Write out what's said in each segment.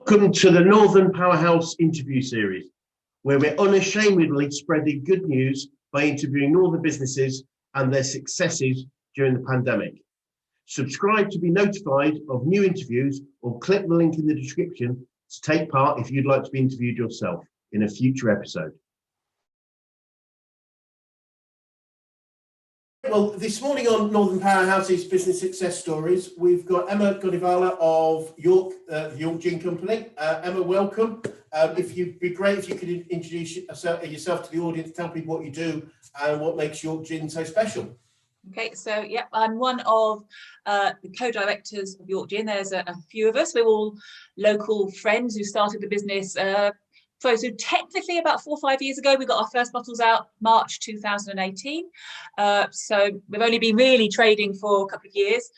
Welcome to the Northern Powerhouse interview series, where we're unashamedly spreading good news by interviewing Northern businesses and their successes during the pandemic. Subscribe to be notified of new interviews or click the link in the description to take part if you'd like to be interviewed yourself in a future episode. Well, this morning on Northern Powerhouse's Business Success Stories, we've got Emma Godivala of York, the York Gin Company. Emma, welcome. If you'd be great if you could introduce yourself to the audience, tell people what you do and what makes York Gin so special. Okay, so yeah, I'm one of the co-directors of York Gin. There's a few of us. We're all local friends who started the business. So technically about 4 or 5 years ago, we got our first bottles out March 2018. So we've only been really trading for a couple of years.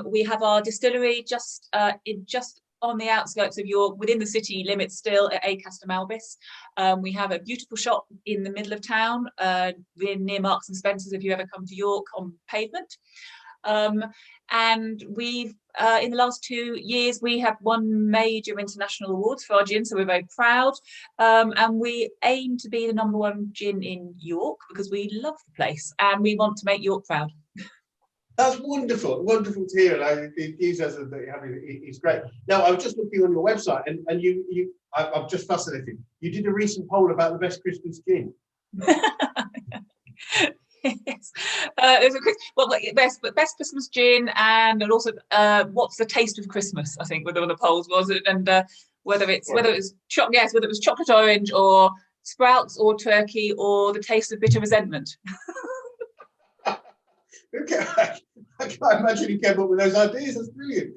We have our distillery just on the outskirts of York, within the city limits still, at Acaster Malbis. We have a beautiful shop in the middle of town, near Marks and Spencer's if you ever come to York, on pavement. And we've, in the last 2 years, we have won major international awards for our gin, so we're very proud. And we aim to be the #1 gin in York because we love the place and we want to make York proud. That's wonderful, wonderful to hear. And the enthusiasm that you have is great. Now, I was just looking on your website, and I'm just fascinated. You did a recent poll about the best Christmas gin. Yes, best Christmas gin, and also what's the taste of Christmas? I think were one of the polls, was it? And whether it was chocolate orange or sprouts or turkey or the taste of bitter resentment. Okay, I can't imagine you came up with those ideas. That's brilliant.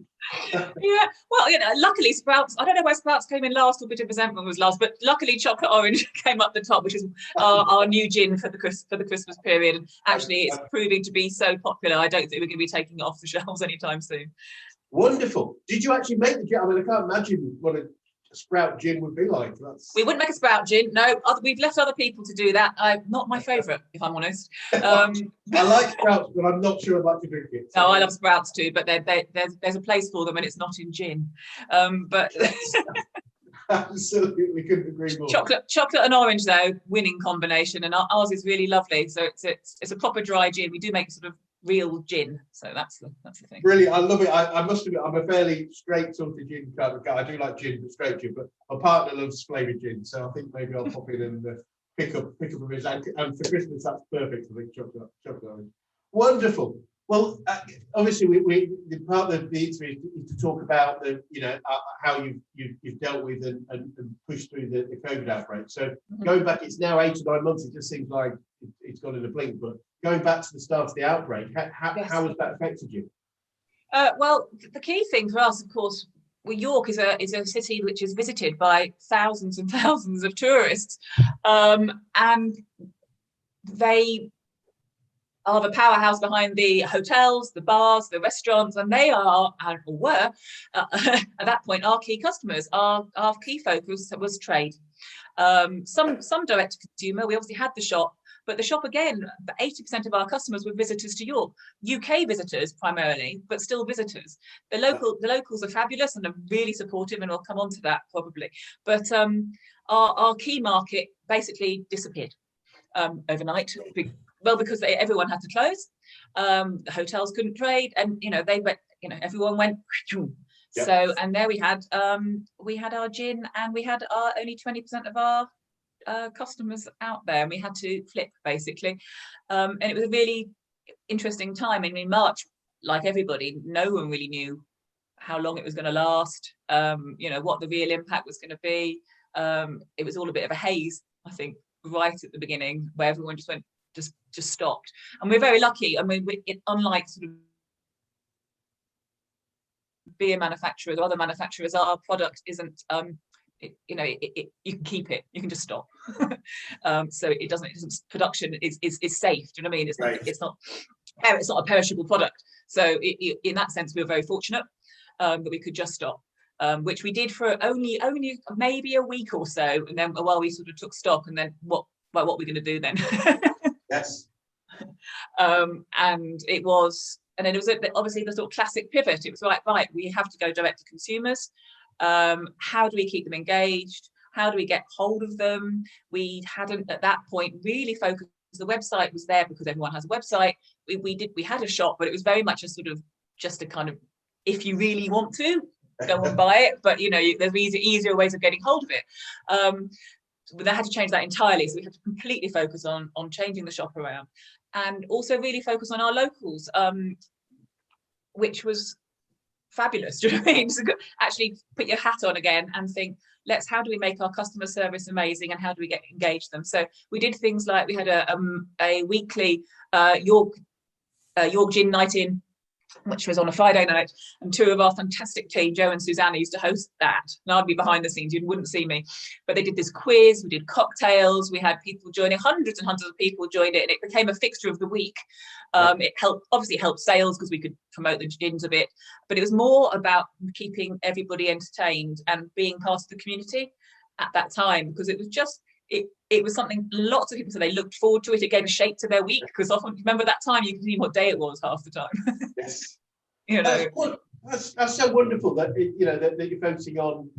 Yeah, well, luckily sprouts, I don't know why sprouts came in last or bitter resentment was last, but luckily chocolate orange came up the top, which is our new gin for the Christmas period. And actually it's proving to be so popular, I don't think we're going to be taking it off the shelves anytime soon. Wonderful. Did you actually make the gin? I mean, I can't imagine what a sprout gin would be like. We wouldn't make a sprout gin, no. We've left other people to do that. Not my favourite, if I'm honest. I like sprouts, but I'm not sure I'd like to drink it. So. No, I love sprouts too, but there's a place for them and it's not in gin. But absolutely couldn't agree more. Chocolate and orange though, winning combination, and ours is really lovely. So it's a proper dry gin. We do make sort of real gin, so that's the thing. Brilliant, I love it. I must admit, I'm a fairly straight sort of gin kind of guy. I do like gin, but straight gin. But my partner loves flavoured gin, so I think maybe I'll pop in and pick up a bit. And for Christmas, that's perfect. I think chocolate orange. Wonderful. Well, obviously, we the part of the interview is to talk about the how you've dealt with and pushed through the COVID outbreak. So going back, it's now 8 or 9 months. It just seems like it's gone in a blink, but going back to the start of the outbreak, how has that affected you? Well, the key thing for us, of course, York is a city which is visited by thousands and thousands of tourists, and they are the powerhouse behind the hotels, the bars, the restaurants, and they are, and were, at that point, our key customers. Our key focus was trade. Some direct to consumer. We obviously had the shop. But the shop, again, 80% of our customers were visitors to York, UK visitors primarily, but still visitors. The locals are fabulous and are really supportive, and we'll come on to that probably. But our key market basically disappeared overnight. Well, because everyone had to close, the hotels couldn't trade, and everyone went. Yep. So, and there we had our gin, and we had only 20% of our customers out there, and we had to flip basically, and it was a really interesting time. I mean, March, like everybody, no one really knew how long it was going to last, what the real impact was going to be. It was all a bit of a haze, I think, right at the beginning, where everyone just stopped. And we're very lucky. I mean, unlike sort of beer manufacturers or other manufacturers, our product isn't you can keep it, you can just stop. So it doesn't production is safe. Do you know what I mean? It's not a perishable product. So in that sense, we were very fortunate that we could just stop, which we did for only maybe a week or so, and then while we sort of took stock, and then what we're going to do then. Yes. And it was, and then it was obviously the sort of classic pivot. It was right, we have to go direct to consumers. How do we keep them engaged? How do we get hold of them? We hadn't at that point really focused. The website was there because everyone has a website. We had a shop, but it was very much a sort of just a kind of, if you really want to go and buy it, but there's easier ways of getting hold of it. But they had to change that entirely, so we had to completely focus on changing the shop around, and also really focus on our locals, which was fabulous. Do you know what I mean? Actually put your hat on again and think, how do we make our customer service amazing, and how do we engage them? So we did things like we had a weekly York Gin night in, which was on a Friday night, and two of our fantastic team, Joe and Susanna, used to host that. And I'd be behind the scenes, you wouldn't see me. But they did this quiz, we did cocktails, we had people joining, hundreds and hundreds of people joined it, and it became a fixture of the week. It obviously helped sales because we could promote the gins a bit, but it was more about keeping everybody entertained and being part of the community at that time, because it was just, it was something lots of people said they looked forward to it. It gave a shape to their week, because often, remember that time, you could see what day it was half the time. Yes. That's so wonderful that that you're focusing on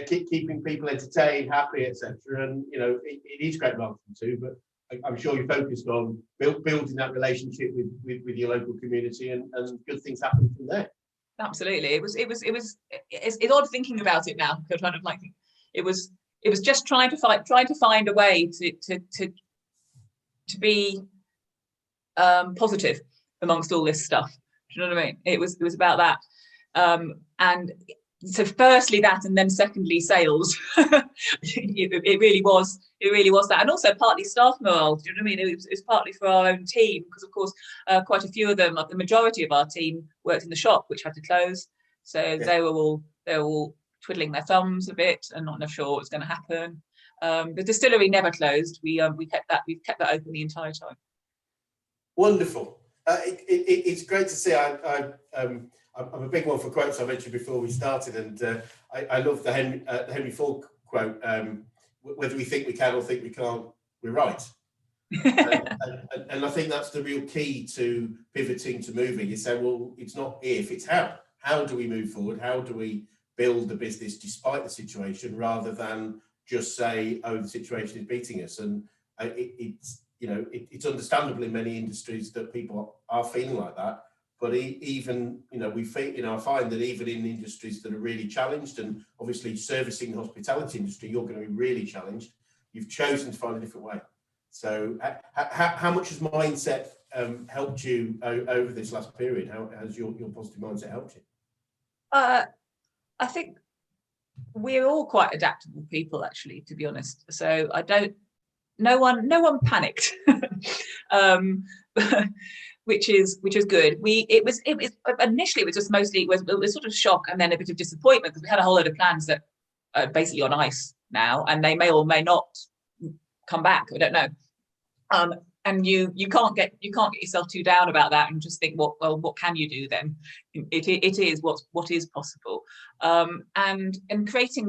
keeping people entertained, happy, etc. And it is great marketing too, but I'm sure you're focused on building that relationship with your local community, and good things happen from there. Absolutely, it's odd thinking about it now, because kind of like it was just trying to find a way to be positive amongst all this stuff. Do you know what I mean? It was about that, and so firstly that, and then secondly sales. it really was that, and also partly staff morale. Do you know what I mean? It was partly for our own team, because of course quite a few of them, like the majority of our team, worked in the shop, which had to close, so they were all twiddling their thumbs a bit and not sure what was going to happen. The distillery never closed. We've kept that open the entire time. Wonderful. It's great to see. I'm a big one for quotes. I mentioned before we started, and I love the Henry Ford quote: "Whether we think we can or think we can't, we're right." and I think that's the real key to pivoting, to moving. You say, well, it's not if, it's how. How do we move forward? How do we build the business despite the situation, rather than just say, "Oh, the situation is beating us"? And it's understandable in many industries that people are feeling like that. But even, we find that even in industries that are really challenged, and obviously servicing the hospitality industry, you're going to be really challenged. You've chosen to find a different way. So how much has mindset helped you over this last period? How has your positive mindset helped you? I think we're all quite adaptable people, actually, to be honest. So no one panicked, which is good. It was initially, it was just mostly, it was sort of shock and then a bit of disappointment, because we had a whole load of plans that are basically on ice now, and they may or may not come back. I don't know. And you can't get yourself too down about that and just think, what can you do then? It is what is possible, and creating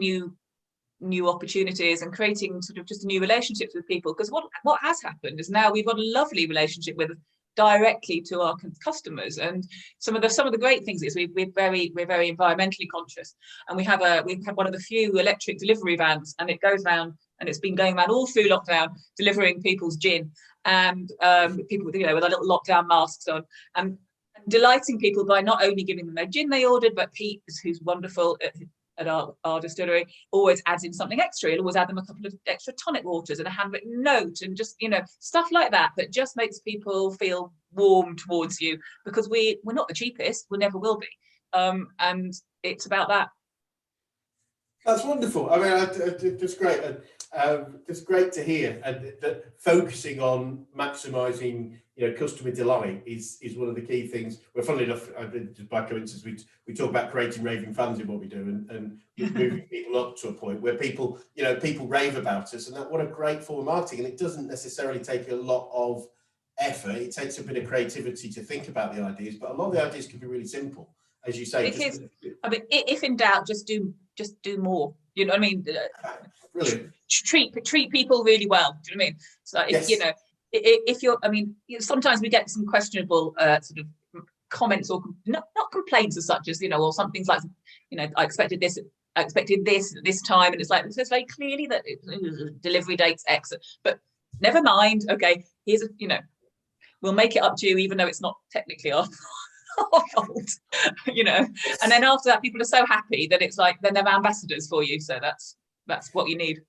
new opportunities and creating sort of just new relationships with people. Because what has happened is now we've got a lovely relationship with directly to our customers, and some of the great things is we're very environmentally conscious, and we have one of the few electric delivery vans, and it goes around, and it's been going around all through lockdown delivering people's gin, and people with our little lockdown masks on, and delighting people by not only giving them their gin they ordered, but Pete, who's wonderful at our distillery, always adds in something extra. He'll always add them a couple of extra tonic waters and a handwritten note, and just stuff like that just makes people feel warm towards you, because we're not the cheapest, we never will be, and it's about that. That's wonderful. I mean, just great. It's great to hear, and that focusing on maximising, customer delight is one of the key things. Well, funnily enough, just by coincidence, we talk about creating raving fans in what we do, and moving people up to a point where people rave about us, and what a great form of marketing. And it doesn't necessarily take a lot of effort. It takes a bit of creativity to think about the ideas, but a lot of the ideas can be really simple, as you say. I mean, if in doubt, just do more. You know what I mean? Brilliant. Treat people really well. Do you know what I mean? So yes. If you're, sometimes we get some questionable sort of comments, or not complaints as such as, or some things like, I expected this expected this at this time, and it's like, it says very clearly that delivery date's X, but never mind. Okay, here's we'll make it up to you, even though it's not technically our fault, And then after that, people are so happy that it's like then they're ambassadors for you. So that's what you need.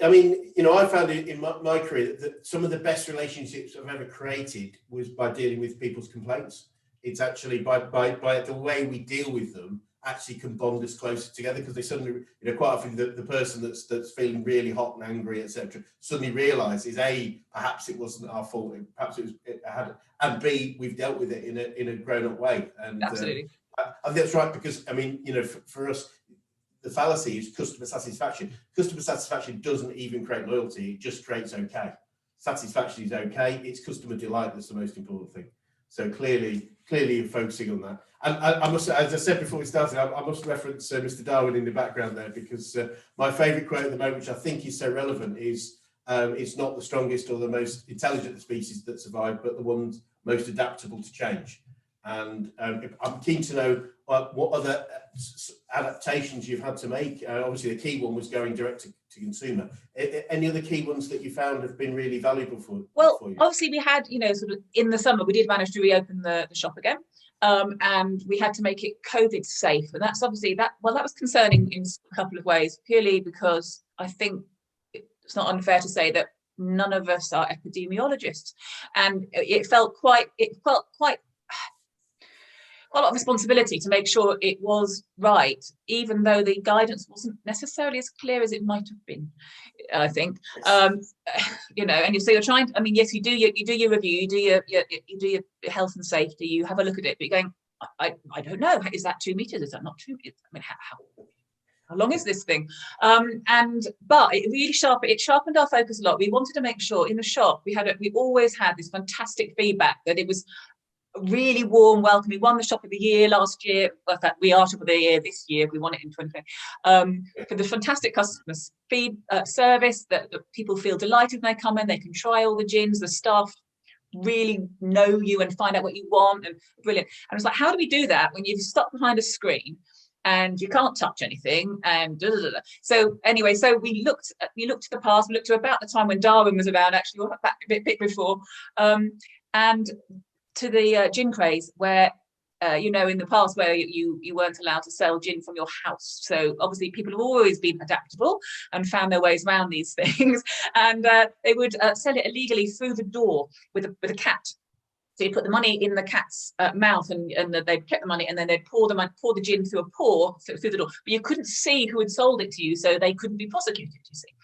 I mean, I found it in my career that some of the best relationships I've ever created was by dealing with people's complaints. It's actually by the way we deal with them actually can bond us closer together, because they suddenly, quite often the person that's feeling really hot and angry, etc., suddenly realizes perhaps it wasn't our fault, perhaps it had, and B, we've dealt with it in a grown-up way. And absolutely, I think that's right, because I mean, for us, the fallacy is customer satisfaction. Customer satisfaction doesn't even create loyalty; it just creates okay. Satisfaction is okay. It's customer delight that's the most important thing. So clearly you're focusing on that. And I must, as I said before we started, I must reference Mr. Darwin in the background there, because my favourite quote at the moment, which I think is so relevant, is it's not the strongest or the most intelligent species that survive, but the ones most adaptable to change. And I'm keen to know what other adaptations you've had to make. Obviously, the key one was going direct to consumer. Any other key ones that you found have been really valuable for you? Obviously, we had, sort of in the summer, we did manage to reopen the shop again. And we had to make it COVID safe. And that's obviously that was concerning in a couple of ways, purely because I think it's not unfair to say that none of us are epidemiologists. And it felt quite a lot of responsibility to make sure it was right, even though the guidance wasn't necessarily as clear as it might have been, I think. And so you're trying to, I mean, yes, you do your review, you do your health and safety, you have a look at it, but you're going, I don't know, is that 2 meters? Is that not 2 meters? I mean, how long is this thing? But it really sharpened our focus a lot. We wanted to make sure in the shop we always had this fantastic feedback that it was a really warm welcome. We won the shop of the year last year. Well, in fact, we are shop of the year this year. We won it in 2020. For the fantastic customer service, that people feel delighted when they come in. They can try all the gins. The staff really know you and find out what you want, and brilliant. And it's like, how do we do that when you've stuck behind a screen and you can't touch anything? And so anyway, so we looked to the past. We looked to about the time when Darwin was around, actually, or back a bit before, and to the gin craze, where in the past where you weren't allowed to sell gin from your house. So obviously people have always been adaptable and found their ways around these things, and they would sell it illegally through the door with a cat. So you put the money in the cat's mouth, and they'd get the money, and then they'd pour the gin through a pore through the door. But you couldn't see who had sold it to you, so they couldn't be prosecuted, you see.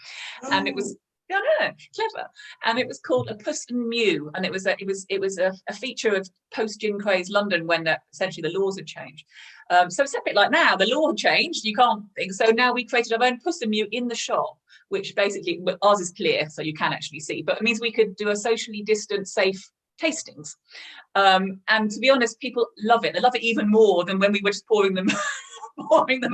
Oh. And it was clever. And it was called A Puss and Mew, and it was a feature of post gin craze London, when essentially the laws had changed. So it's a bit like now, the law had changed, you can't think. So now we created our own Puss and Mew in the shop, which basically, ours is clear, so you can actually see, but it means we could do a socially distant, safe tastings. And to be honest, people love it. They love it even more than when we were just pouring them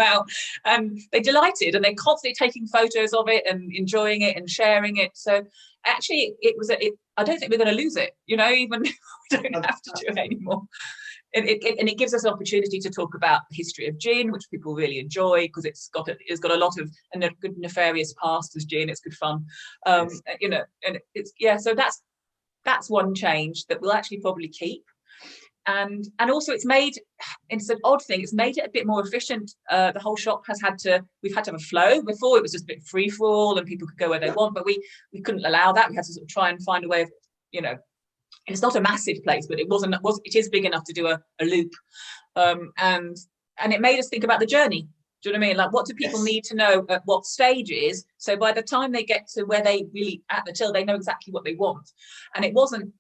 out, and they delighted, and they're constantly taking photos of it and enjoying it and sharing it. So actually I don't think we're going to lose it, even we don't have to do it anymore. And it gives us an opportunity to talk about the history of gin, which people really enjoy, because it's got a lot of a good nefarious past as gin. It's good fun, and so that's one change that we'll actually probably keep. And also it's an odd thing, it's made it a bit more efficient. The whole shop we've had to have a flow. Before it was just a bit free for all and people could go where they want, but we couldn't allow that. We had to sort of try and find a way of, it's not a massive place, but it is big enough to do a loop. And it made us think about the journey. Do you know what I mean? Like, what do people need to know at what stages? So by the time they get to where they really at the till, they know exactly what they want. And it wasn't,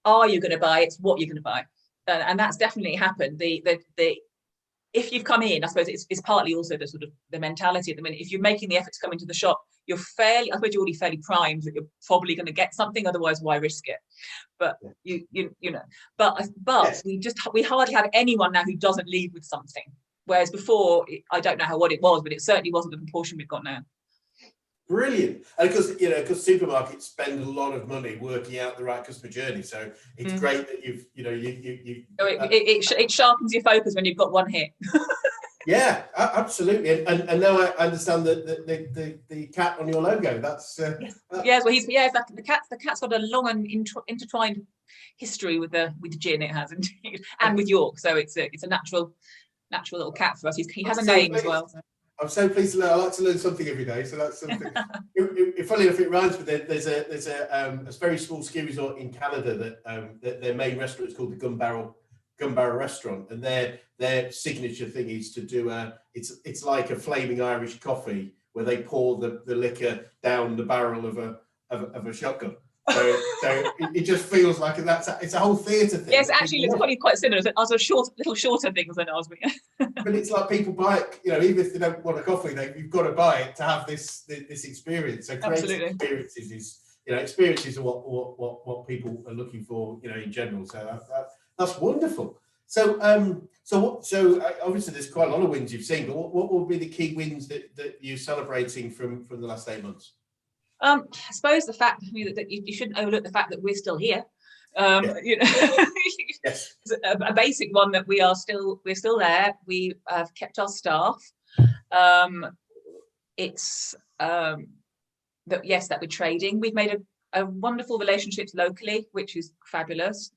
are you going to buy? It's what you're going to buy. And that's definitely happened. If you've come in, I suppose it's partly also the sort of the mentality at the minute. If you're making the effort to come into the shop, you're already fairly primed that you're probably going to get something. Otherwise, why risk it? But we hardly have anyone now who doesn't leave with something. Whereas before, I don't know what it was, but it certainly wasn't the proportion we've got now. Brilliant. And because supermarkets spend a lot of money working out the right customer journey, so it's great that it sharpens your focus when you've got one hit. Yeah, absolutely. And now I understand that the cat on your logo. That's yes. Well, the cat's got a long and intertwined history with the gin. It has indeed, and with York. So it's a natural little cat for us. He has a name as well. So. I'm so pleased to learn. I like to learn something every day, so that's something. Funny enough, it rhymes with it. There's a very small ski resort in Canada that their main restaurant is called the Gun Barrel Restaurant, and their signature thing is to do it's like a flaming Irish coffee where they pour the liquor down the barrel of a shotgun. So it just feels like it's a whole theatre thing. Yes, actually, it's probably quite similar. As a little shorter things than ours. But it's like people buy it, even if they don't want a coffee, you've got to buy it to have this experience. So creating experiences are what people are looking for, in general. So that's wonderful. So obviously there's quite a lot of wins you've seen, but what will be the key wins that you're celebrating from the last 8 months? I suppose the fact that you shouldn't overlook the fact that we're still here. Yes. A basic one that we're still there. We have kept our staff. It's that we're trading. We've made a wonderful relationships locally, which is fabulous.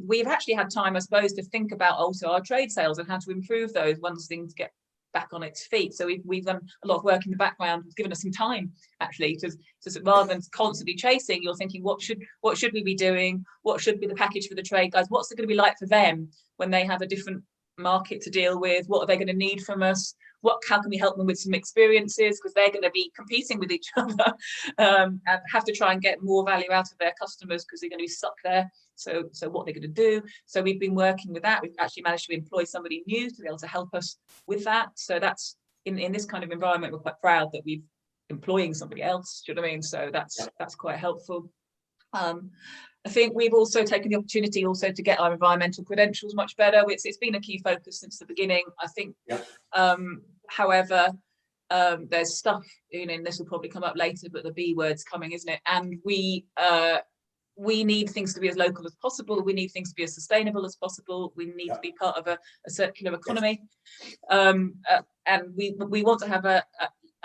We've actually had time, I suppose, to think about also our trade sales and how to improve those once things get back on its feet. So we've done a lot of work in the background. It's given us some time actually to rather than constantly chasing, you're thinking what should we be doing, what should be the package for the trade guys, what's it going to be like for them when they have a different market to deal with, what are they going to need from us, how can we help them with some experiences, because they're going to be competing with each other and have to try and get more value out of their customers because they're going to be stuck there. So what they're going to do. So we've been working with that. We've actually managed to employ somebody new to be able to help us with that. So that's in this kind of environment, we're quite proud that we've employing somebody else. Do you know what I mean? So that's quite helpful. I think we've also taken the opportunity also to get our environmental credentials much better. It's been a key focus since the beginning, I think. However, there's stuff, and this will probably come up later, but the B word's coming, isn't it? And we need things to be as local as possible. We need things to be as sustainable as possible. We need to be part of a circular economy. And we want to have a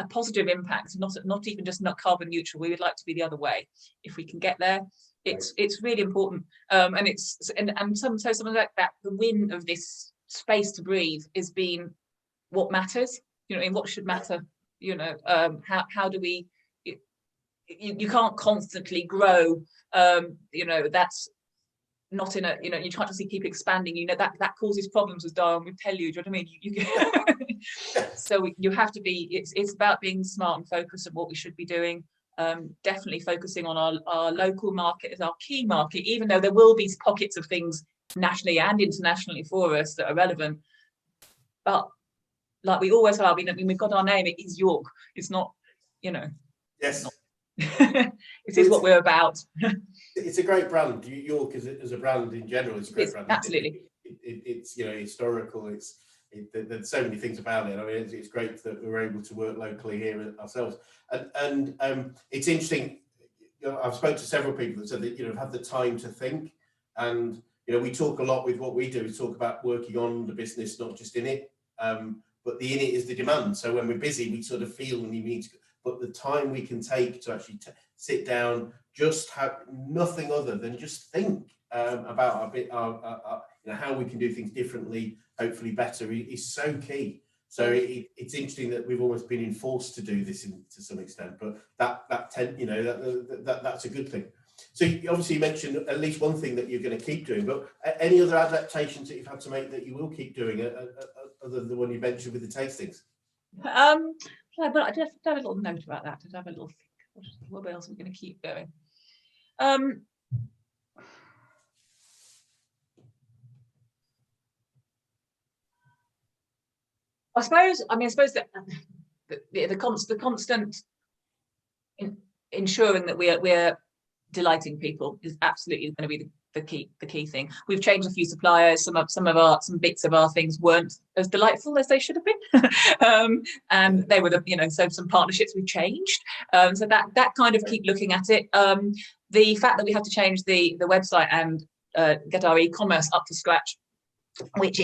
positive impact, not even just not carbon neutral. We would like to be the other way. If we can get there, it's really important. And something like that, the win of this space to breathe is being what matters. What should matter? How do we? You can't constantly grow. That's not in a. You can't just keep expanding. That causes problems, as Diane would tell you. Do you know what I mean? So you have to be. It's about being smart and focused on what we should be doing. Definitely focusing on our local market as our key market, even though there will be pockets of things nationally and internationally for us that are relevant. But like we always are, we've got our name. It is York. It's not. Yes. It is what we're about. It's a great brand. York as a brand in general is a great brand. Absolutely. It's historical. There's so many things about it. I mean, it's great that we're able to work locally here ourselves. And it's interesting. I've spoken to several people that said that have had the time to think. And we talk a lot with what we do. We talk about working on the business, not just in it. But the in it is the demand. So when we're busy, we sort of feel we need to. But the time we can take to actually sit down, just have nothing other than just think about how we can do things differently, hopefully better, is so key. So it's interesting that we've almost been enforced to do this to some extent, but that's a good thing. So obviously you mentioned at least one thing that you're going to keep doing, but any other adaptations that you've had to make that you will keep doing other than the one you mentioned with the tastings? But I just have a little note about that. To have a little think. What else are we going to keep going? I suppose that the constant ensuring that we're delighting people is absolutely going to be the key thing. We've changed a few suppliers. Some bits of our things weren't as delightful as they should have been, and they were so some partnerships we've changed. So that kind of keep looking at it. The fact that we had to change the website and get our e-commerce up to scratch, which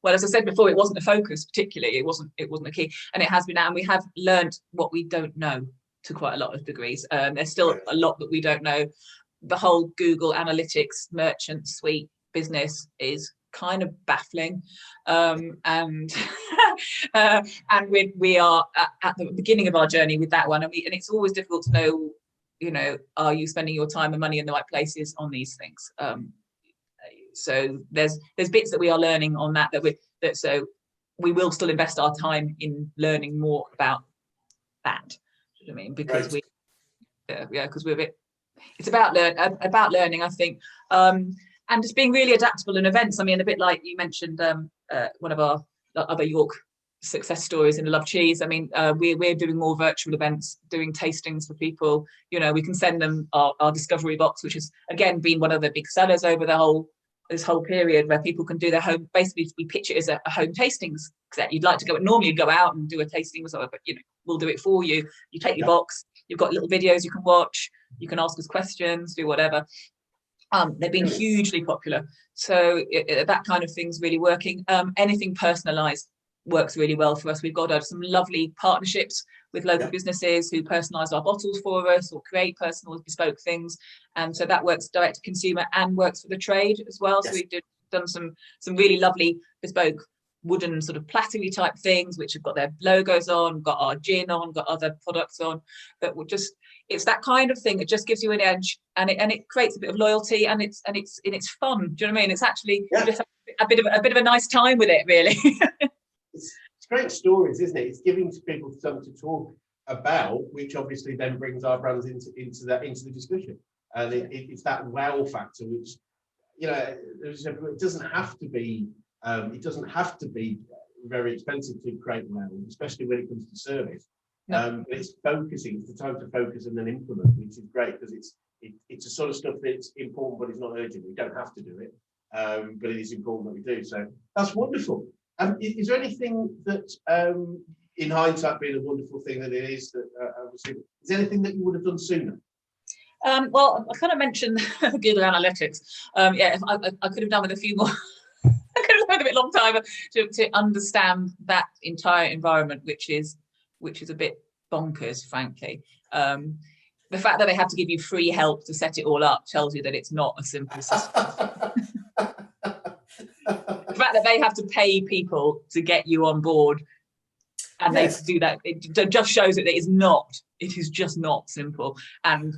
Well, as I said before, it wasn't a focus particularly. It wasn't a key, and it has been now. And we have learned what we don't know to quite a lot of degrees. There's still a lot that we don't know. The whole Google Analytics merchant suite business is kind of baffling, and and we are at the beginning of our journey with that one, and it's always difficult to know, you know, are you spending your time and money in the right places on these things? So there's bits that we are learning on that so we will still invest our time in learning more about that. You know what I mean? Because because we're a bit, it's about learning, I think, and just being really adaptable in events. I mean, a bit like you mentioned, one of our other York success stories in Love Cheese. I mean, we're doing more virtual events, doing tastings for people. You know, we can send them our discovery box, which has again been one of the big sellers over this whole period, where people can do their home. Basically, we pitch it as a home tastings set. You'd like to go, normally you'd go out and do a tasting or something, but you know, we'll do it for you. You take your box, you've got little videos you can watch, you can ask us questions, do whatever. They've been hugely popular. So that kind of thing's really working. Anything personalized works really well for us. We've got some lovely partnerships with local businesses who personalize our bottles for us or create personal bespoke things, and so that works direct to consumer and works for the trade as well. So we've done some really lovely bespoke wooden sort of platery type things which have got their logos on, got our gin on, got other products on, that will just, it's that kind of thing that just gives you an edge, and it creates a bit of loyalty, and it's fun. Do you know what I mean? It's actually just a bit of a nice time with it, really. It's great stories, isn't it? It's giving people something to talk about, which obviously then brings our brands into the discussion, and it's that wow factor, which, you know, it doesn't have to be very expensive to create wow, especially when it comes to service. But it's focusing. It's the time to focus and then implement, which is great, because it's a sort of stuff that's important, but it's not urgent. We don't have to do it, but it is important that we do. So that's wonderful. Is there anything that, in hindsight, being a wonderful thing that it is, that obviously, is there anything that you would have done sooner? Well, I kind of mentioned Google Analytics. I could have done with a few more. I could have had a bit long time to understand that entire environment, which is a bit bonkers, frankly. The fact that they have to give you free help to set it all up tells you that it's not a simple system. The fact that they have to pay people to get you on board, and they do that, it just shows that it is just not simple, and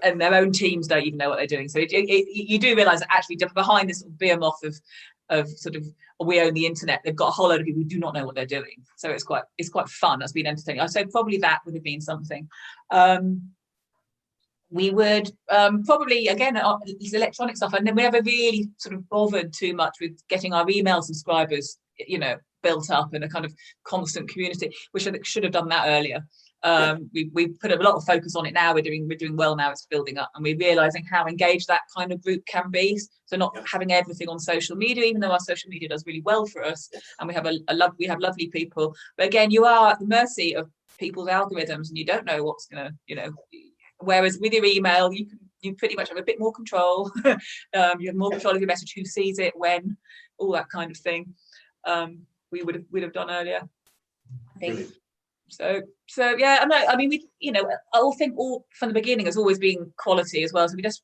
their own teams don't even know what they're doing. So you do realise that actually behind this behemoth of sort of, we own the internet, they've got a whole load of people who do not know what they're doing. So it's quite fun. That's been entertaining. I'd say probably that would have been something. We would probably, again, these electronic stuff, and then we never really sort of bothered too much with getting our email subscribers, you know, built up in a kind of constant community, which I think should have done that earlier. We put a lot of focus on it now. We're doing well now. It's building up, and we're realizing how engaged that kind of group can be. So not having everything on social media, even though our social media does really well for us, and we have lovely people. But again, you are at the mercy of people's algorithms, and you don't know what's gonna, you know. Whereas with your email, you pretty much have a bit more control. You have more control of your message, who sees it, when, all that kind of thing. We would have done earlier, I think. Brilliant. So yeah, I mean, we, you know, I think all from the beginning has always been quality as well. So we just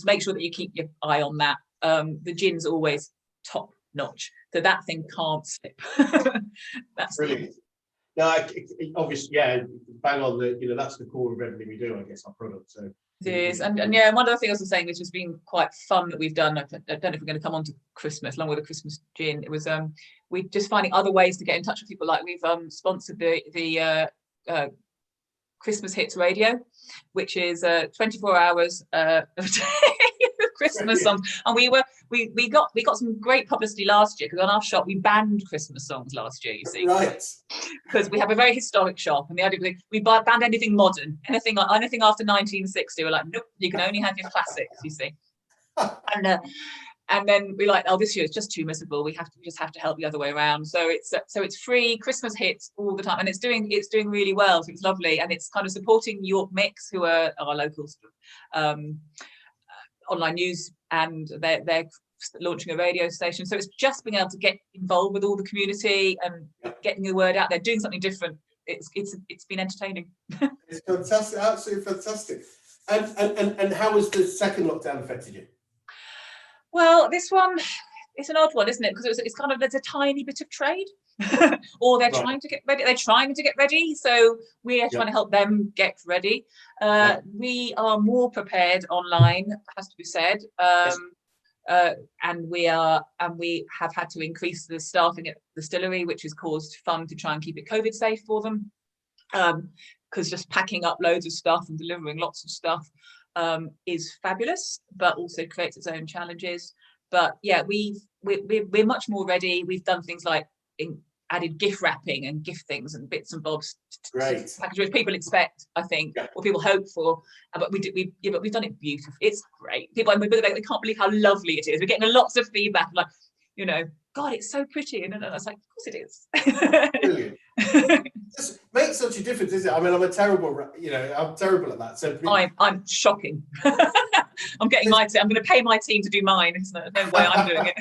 make sure that you keep your eye on that. The gin's always top notch, so that thing can't slip. That's brilliant. No, obviously, yeah, bang on the, you know, that's the core of everything we do, I guess, our product. So it is, and yeah, one of the things I was saying, which has been quite fun that we've done. I don't know if we're going to come on to Christmas, along with the Christmas gin. It was we just finding other ways to get in touch with people. Like we've sponsored the Christmas Hits Radio, which is 24 hours of Christmas songs, and we got some great publicity last year, because on our shop we banned Christmas songs last year, you see, right? Because we have a very historic shop, and the idea was we banned anything modern, anything after 1960. We're like, nope, you can only have your classics, you see. And then we like, oh, this year it's just too miserable. We just have to help the other way around. So it's free Christmas hits all the time, and it's doing really well. So it's lovely, and it's kind of supporting York Mix, who are our local online news, and their launching a radio station. So it's just being able to get involved with all the community and getting the word out there, doing something different. It's been entertaining. It's fantastic, absolutely fantastic. And how has the second lockdown affected you? Well, this one, it's an odd one, isn't it? Because it's kind of, there's a tiny bit of trade, or they're trying to get ready. They're trying to get ready, so we are trying to help them get ready. We are more prepared online, has to be said. And we have had to increase the staffing at the distillery, which has caused fun to try and keep it COVID safe for them. Because just packing up loads of stuff and delivering lots of stuff is fabulous, but also creates its own challenges. But yeah, we're much more ready. We've done things like added gift wrapping and gift things and bits and bobs to package, which people expect, I think, or people hope for. But we've done it beautifully. It's great. People, they can't believe how lovely it is. We're getting lots of feedback, like, God, it's so pretty, and I was like, of course it is. Brilliant. It just makes such a difference, isn't it? I mean, I'm terrible at that. So I'm shocking. I'm getting my team. I'm going to pay my team to do mine. There's no way I'm doing it.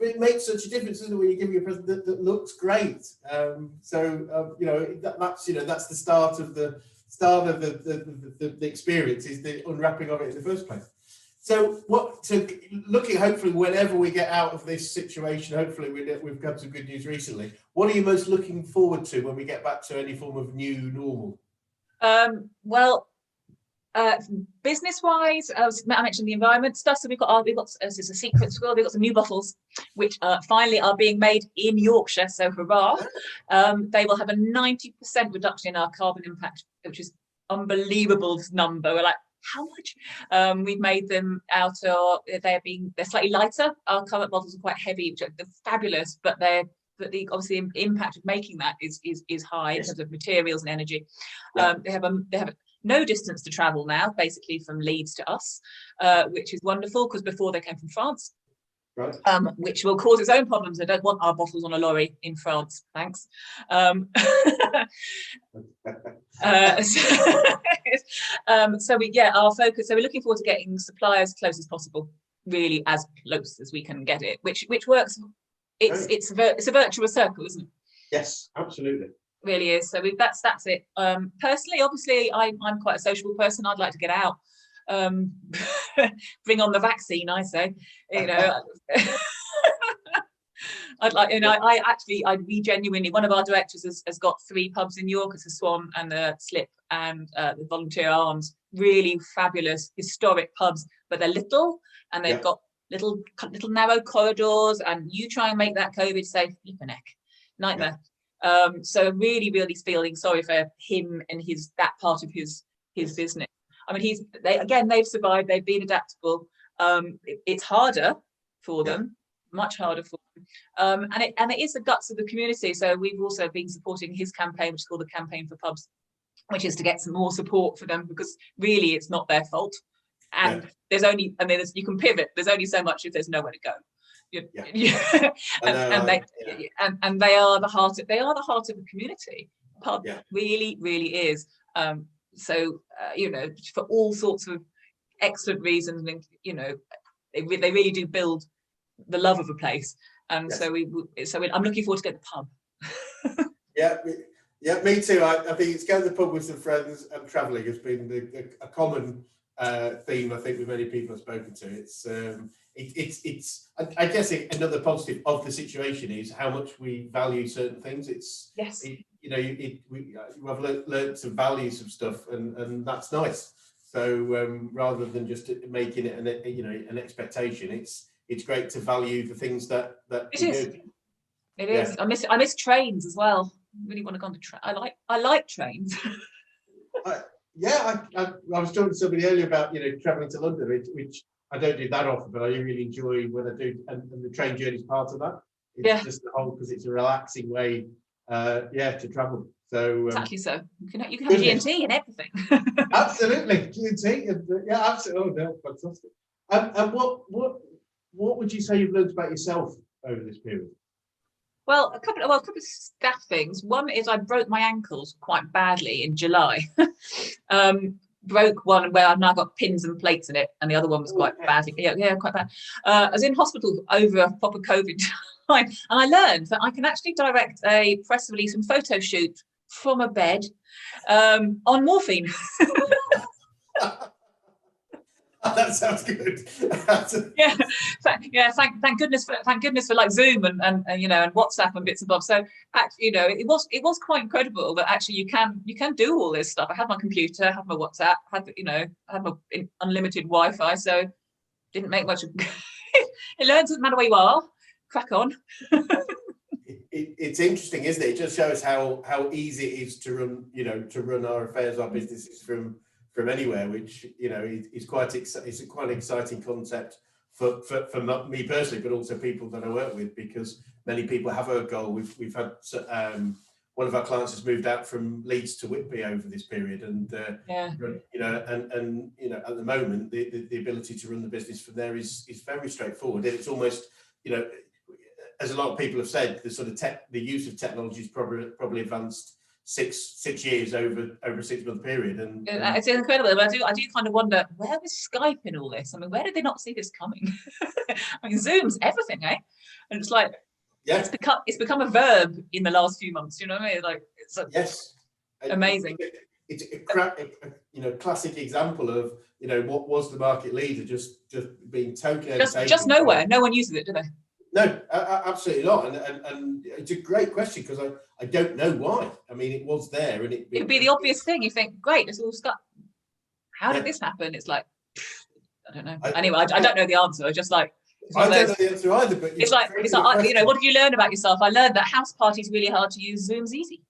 It makes such a difference, isn't it, when you're giving a present that looks great. That's the start of the experience, is the unwrapping of it in the first place. So looking, hopefully, whenever we get out of this situation, hopefully we've got some good news recently. What are you most looking forward to when we get back to any form of new normal? Business-wise, I mentioned the environment stuff. So we've got this is a secret squirrel. We've got some new bottles, which finally are being made in Yorkshire. So hurrah! They will have a 90% reduction in our carbon impact, which is unbelievable number. We're like, how much? We've made them out of they're slightly lighter. Our current bottles are quite heavy, which are fabulous, but obviously the impact of making that is high in terms of materials and energy. They have no distance to travel now, basically from Leeds to us, which is wonderful, because before they came from France. Right. Which will cause its own problems. I don't want our bottles on a lorry in France, thanks. So our focus. So we're looking forward to getting supply as close as possible, really as close as we can get it, which works. It's a virtuous circle, isn't it? Yes, absolutely. Really is. So that's it. Personally, obviously, I'm quite a sociable person. I'd like to get out. Bring on the vaccine, I say. I'd like, we genuinely, one of our directors has got 3 pubs in York. It's the Swan and the Slip and the Volunteer Arms. Really fabulous, historic pubs, but they're little, and they've got little narrow corridors, and you try and make that COVID safe, flip a neck, nightmare. So really feeling sorry for him and that part of his business. I mean, they've survived. They've been adaptable. It's harder for them, much harder for them. And it is the guts of the community. So we've also been supporting his campaign, which is called the Campaign for Pubs, which is to get some more support for them, because really it's not their fault. And you can pivot. There's only so much if there's nowhere to go. And they are the heart. They are the heart of the community. Pub really, really is. For all sorts of excellent reasons, and they really do build the love of a place. And so I'm looking forward to get the pub. Yeah, me too. I think it's going to the pub with some friends and travelling has been a common theme, I think, with many people I've spoken to. It's I guess another positive of the situation is how much we value certain things. We've learned some values of stuff, and that's nice. So rather than just making it an expectation, it's great to value the things that it is. It is. I miss trains as well. I really want to go on the train. I like trains. I was talking to somebody earlier about traveling to London, which I don't do that often, but I really enjoy when I do, and the train journey is part of that. It's just the whole, because it's a relaxing way, to travel. So exactly. So you can have G&T and everything. Absolutely, G&T, absolutely. Oh no, fantastic. And what would you say you've learned about yourself over this period? Well, a couple of staff things. One is I broke my ankles quite badly in July, broke one where I've now got pins and plates in it, and the other one was quite bad. Yeah, quite bad. I was in hospital over a proper COVID time, and I learned that I can actually direct a press release and photo shoot from a bed on morphine. That sounds good. Thank goodness for like Zoom and you know, and WhatsApp and bits and bobs. So actually, you know, it was quite incredible that actually you can do all this stuff. I had my computer, I had my WhatsApp, I had my unlimited Wi-Fi, so didn't make much of it. Learns, doesn't matter where you are, crack on. It's interesting, isn't it? It just shows how easy it is to run our affairs, our businesses from anywhere, which, you know, is quite an exciting concept for me personally, but also people that I work with, because many people have a goal. We've had one of our clients has moved out from Leeds to Whitby over this period, and you know, and you know, at the moment the ability to run the business from there is very straightforward. And it's almost, you know, as a lot of people have said, the sort of the use of technology is probably advanced six years over a 6-month period, and it's incredible. But I do kind of wonder, where was Skype in all this? I mean, where did they not see this coming? I mean, Zoom's everything, eh? And it's like, it's become a verb in the last few months. You know what I mean? Like, it's amazing. It's a classic example of, you know, what was the market leader just being totally just nowhere. No one uses it, do they? No, absolutely not. And it's a great question, because I don't know why. I mean, it was there, and it would be the obvious thing. You think, great, it's all stuck. How did this happen? It's like, I don't know. Anyway, I don't know the answer. Just like, I don't know the answer either. But it's like, you know, what did you learn about yourself? I learned that house parties really hard to use. Zoom's easy.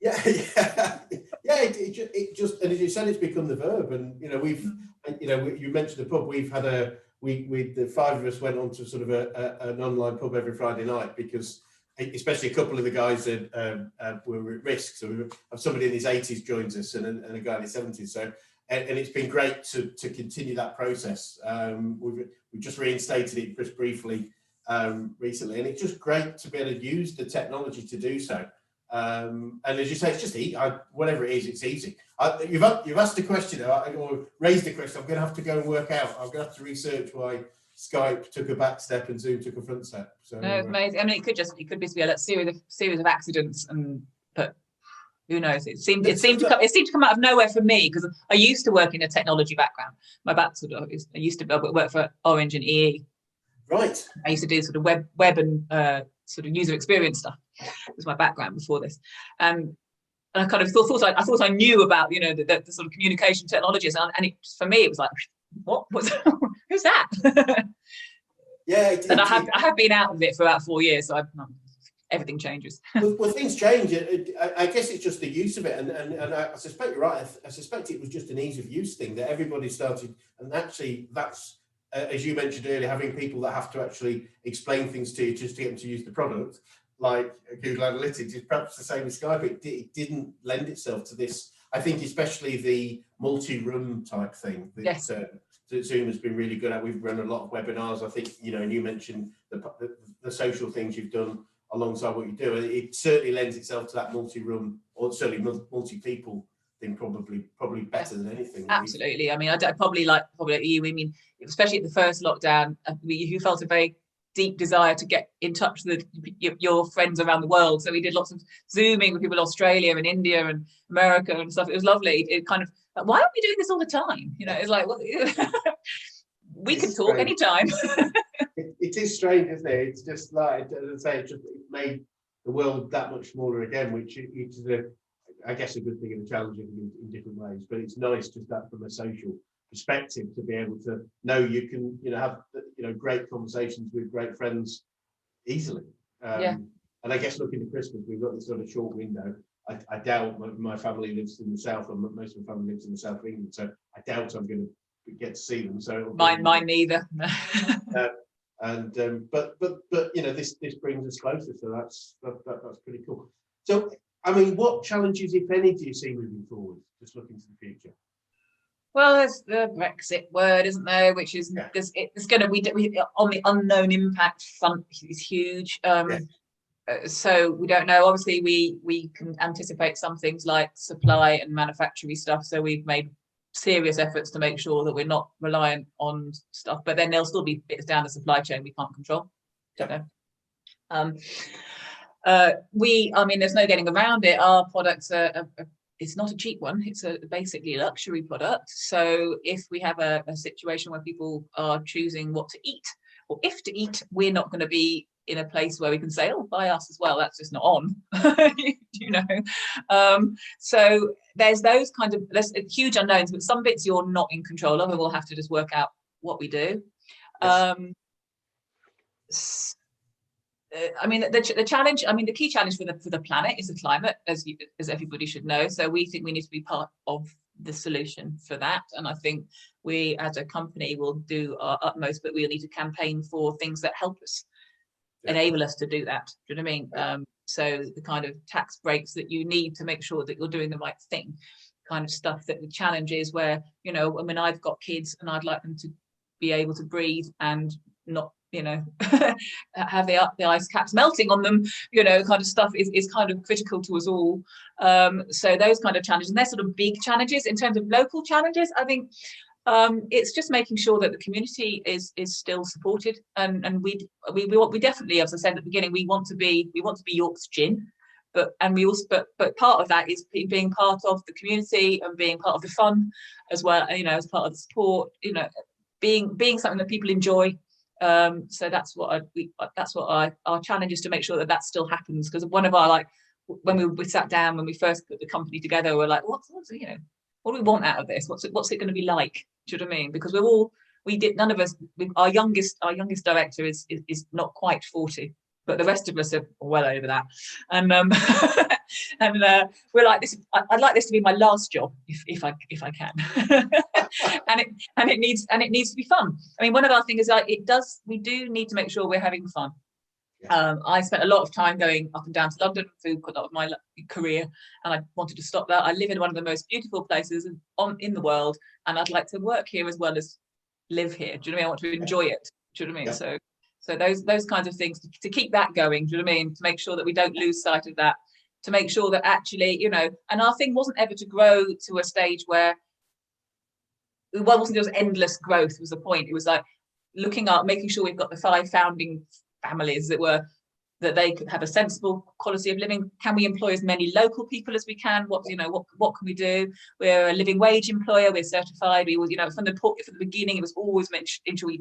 It just, and as you said, it's become the verb. And you know, you mentioned the pub. We've had the 5 of us went on to sort of an online pub every Friday night, because especially a couple of the guys that were at risk. So we have somebody in his 80s joins us, and a guy in his 70s. So and it's been great to continue that process. We've just reinstated it just briefly recently, and it's just great to be able to use the technology to do so. And as you say, it's just whatever it is, it's easy. You've asked a question, or raised a question. I'm going to have to go and work out. I'm going to have to research why Skype took a back step and Zoom took a front step. So no, it's amazing. I mean, it could be a series of accidents, but who knows? It seemed to come out of nowhere for me, because I used to work in a technology background. My background, I used to work for Orange and EE. Right. I used to do sort of web and sort of user experience stuff. It was my background before this. And I kind of thought I knew about, you know, the sort of communication technologies, and for me it was like, what was who's that? And I have been out of it for about 4 years, so everything changes. Well, things change. I guess it's just the use of it, and I suspect you're right. I suspect it was just an ease of use thing that everybody started, and actually that's as you mentioned earlier, having people that have to actually explain things to you just to get them to use the product, like Google Analytics, is perhaps the same as Skype. It didn't lend itself to this. I think especially the multi-room type thing that Zoom has been really good at. We've run a lot of webinars. I think, you know, and you mentioned the social things you've done alongside what you do. It certainly lends itself to that multi-room, or certainly multi-people thing, probably better than anything. Absolutely. I mean, I probably like you. I mean, especially at the first lockdown, you felt a very deep desire to get in touch with your friends around the world. So we did lots of Zooming with people in Australia and India and America and stuff. It was lovely. It kind of, why aren't we doing this all the time? You know, it's like, well, we can talk anytime. It is strange, isn't it? It's just like, as I say, it made the world that much smaller again, which is I guess a good thing and a challenge in different ways. But it's nice just that from a social perspective to be able to know you can, you know, have, you know, great conversations with great friends easily. And I guess looking at Christmas, we've got this sort of short window. I doubt my family lives in the south, and most of my family lives in the south of England, so I doubt I'm going to get to see them. So mine neither. But you know, this brings us closer, so that's pretty cool. So I mean, what challenges, if any, do you see moving forward, just looking to the future? Well, there's the Brexit word, isn't there? Which is it's going to be on the unknown impact front is huge. So we don't know. Obviously, we can anticipate some things like supply and manufacturing stuff. So we've made serious efforts to make sure that we're not reliant on stuff. But then there'll still be bits down the supply chain we can't control. Yeah. I mean, there's no getting around it. Our products it's not a cheap one. It's basically a luxury product. So if we have a situation where people are choosing what to eat or if to eat, we're not going to be in a place where we can say, oh, buy us as well. That's just not on, so there's there's huge unknowns, but some bits you're not in control of, and we'll have to just work out what we do. Yes. I mean, the challenge, I mean, the key challenge for the planet is the climate, as everybody should know. So we think we need to be part of the solution for that. And I think we as a company will do our utmost, but we'll need to campaign for things that help us, enable us to do that. Do you know what I mean? So the kind of tax breaks that you need to make sure that you're doing the right thing, kind of stuff. That the challenge is where, I mean, I've got kids and I'd like them to be able to breathe and not, have the ice caps melting on them, kind of stuff is kind of critical to us all. So those kind of challenges, and they're sort of big challenges. In terms of local challenges, I think it's just making sure that the community is still supported, and we definitely, as I said at the beginning, we want to be York's gin, but part of that is being part of the community and being part of the fun as well, as part of the support, being something that people enjoy. So that's what our challenge is, to make sure that still happens. Because one of our, when we sat down, when we first put the company together, we're like, what do we want out of this? What's it going to be like? Do you know what I mean? Because none of us, our youngest director is not quite 40, but the rest of us are well over that. And we're like, I'd like this to be my last job if I can. and it needs to be fun. I mean, one of our things is we do need to make sure we're having fun. I spent a lot of time going up and down to London for a lot of my career, and I wanted to stop that. I live in one of the most beautiful places in the world, and I'd like to work here as well as live here. Do you know what I mean? I want to enjoy it. Do you know what I mean? Yeah. So those kinds of things to keep that going. Do you know what I mean? To make sure that we don't lose sight of that. To make sure that actually, and our thing wasn't ever to grow to a stage where it wasn't just endless growth was the point. It was like looking at making sure we've got the 5 founding families that they could have a sensible quality of living. Can we employ as many local people as we can? What can we do? We're a living wage employer. We're certified. We always, from the beginning, it was always ensure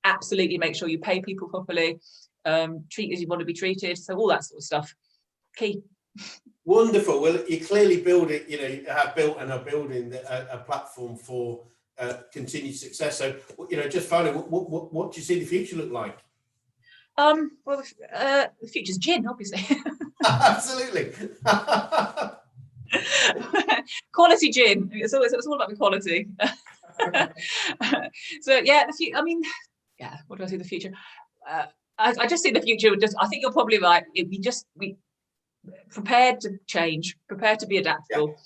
absolutely make sure you pay people properly, treat as you want to be treated. So all that sort of stuff. Key. Wonderful. Well, you clearly have built and are building a platform for continued success. So, just finally, what do you see the future look like? Well, the future's gin, obviously. Absolutely. Quality gin. It's all about the quality. So yeah, what do I see the future? I just see the future. I think you're probably right. We prepared to change, prepared to be adaptable.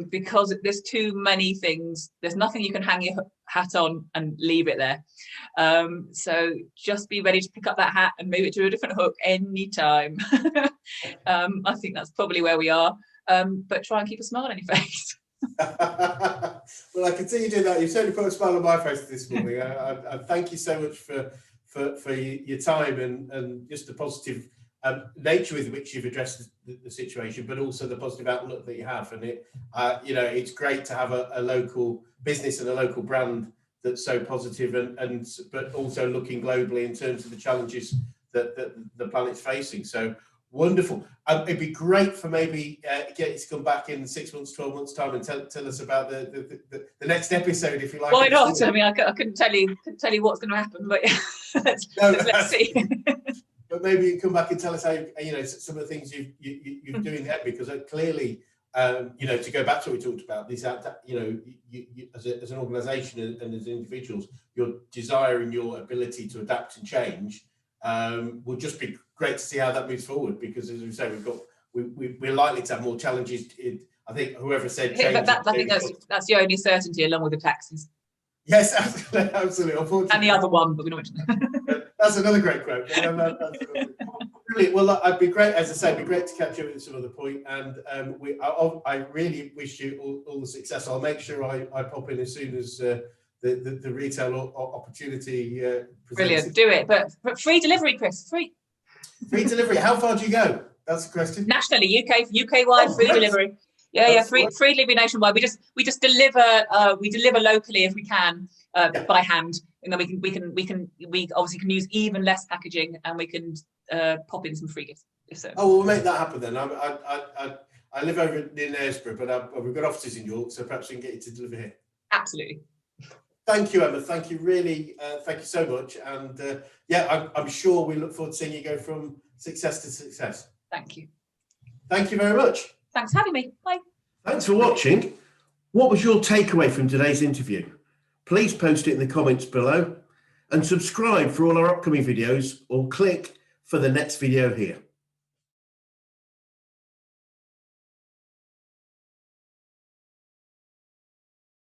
Because there's too many things. There's nothing you can hang your hat on and leave it there. So just be ready to pick up that hat and move it to a different hook anytime. I think that's probably where we are. But try and keep a smile on your face. Well, I can see you do that. You've certainly put a smile on my face this morning. I thank you so much for your time and just the positive nature with which you've addressed the situation, but also the positive outlook that you have. And it's great to have a local business and a local brand that's so positive but also looking globally in terms of the challenges that the planet's facing. So wonderful. It'd be great for maybe get you to come back in 6 months, 12 months time and tell us about the next episode, if you like. Why not? I mean, I couldn't tell you what's going to happen, but let's see. But maybe you can come back and tell us how some of the things you're doing there, because clearly, to go back to what we talked about, this, you, as an organisation and as individuals, your desire and your ability to adapt and change will just be great to see how that moves forward. Because as we say, we're likely to have more challenges. I think whoever said change. I think that's the only certainty, along with the taxes. Yes, absolutely. Unfortunately, and the other one, but we don't mention that. That's another great quote. Brilliant. Well, I'd be great, as I say, it'd be great to catch up at some other point. And I really wish you all the success. I'll make sure I pop in as soon as the retail opportunity presents. Brilliant. Do it. But free delivery, Chris. Free delivery. How far do you go? That's the question. Nationally, UK wide, free delivery. Yeah, free delivery nationwide. We just deliver. We deliver locally if we can by hand, and then we obviously can use even less packaging, and we can pop in some free gifts if so. Oh, we'll make that happen then. I live over near Knaresborough, but we've got offices in York, so perhaps we can get you to deliver here. Absolutely. Thank you, Emma. Thank you, really. Thank you so much. And yeah, I'm sure we look forward to seeing you go from success to success. Thank you. Thank you very much. Thanks for having me. Bye. Thanks for watching. What was your takeaway from today's interview? Please post it in the comments below and subscribe for all our upcoming videos or click for the next video here.